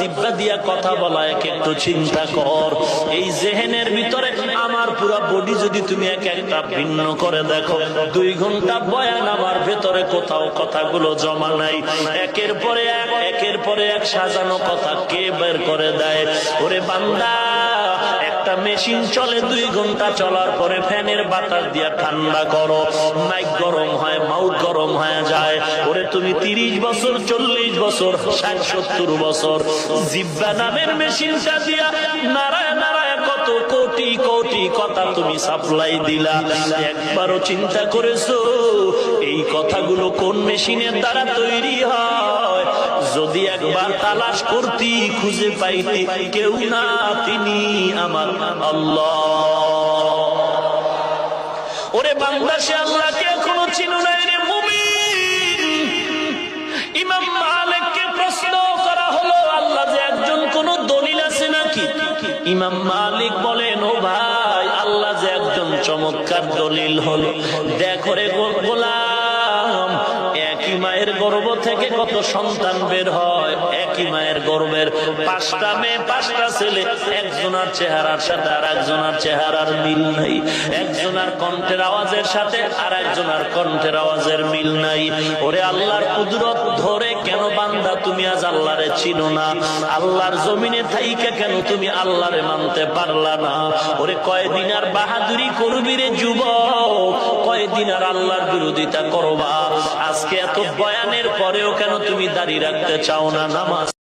জিহ্বা দিয়া কথা বলা, এক একটু চিন্তা কর। এই জেহেনের ভিতরে আমার পুরো বডি যদি তুমি এক একটা ভিন্ন করে দেখো, 2 ঘন্টা বয়ান আমার ভেতরে কোথাও কথাগুলো জমা নাই। একের পরে এক সাজানো কথা কে বের করে দেয়? ওরে বান্দা, একটা মেশিন চলে 2 ঘন্টা চলার পরে ফ্যানের বাতাস দিয়া ঠান্ডা করো, মাইক গরম হয়, মাউথ গরম হয়ে যায়। ওরে তুমি 30 বছর, 40 বছর, 60-70 বছর জিহ্বা নামের মেশিনটা দিয়া নাড়ায় নাড়ায় কত কোটি কোটি কথা তুমি সাপ্লাই দিলা। একবারও চিন্তা করেছো এই কথাগুলো কোন মেশিনের দ্বারা তৈরি হয়? যদি একবার তালাশ করতি, খুঁজে পাইতি, কেউ না, তিনি আমার আল্লাহ। ওরে বান্দা, সে আল্লাহকে এখনো চিনো নাই রে মুমিন। ইমাম মালিককে প্রশ্ন করা হলো, আল্লাহ যে একজন, কোন দলিল আছে নাকি? ইমাম মালিক বলেন, ও ভাই, আল্লাহ যে একজন চমৎকার দলিল হলো। দেখো রে গোলাম, একই মায়ের গর্ভ থেকে কত সন্তান বের হয়, একই মায়ের গর্ভের 5টা মেয়ে 5টা ছেলে, একজনের চেহারার সাথে আর একজনের চেহারার মিল নাই, একজনের কণ্ঠের আওয়াজের সাথে আর একজনের কণ্ঠের আওয়াজের মিল নাই। ওরে আল্লাহর কুদরত ধরে কেন বান্দা তুমি আজ আল্লাহরে চিনো না? আল্লাহর জমিনে থাইকা কেন তুমি আল্লাহরে মানতে পারলা না? ওরে কয়দিন আর বাহাদুরি করবি রে যুবক, কয়দিন আর আল্লাহর বিরোধিতা করবা? আজকে এত বয়ানের পরেও কেন তুমি দাঁড়িয়ে রাখতে চাও না, নামাজ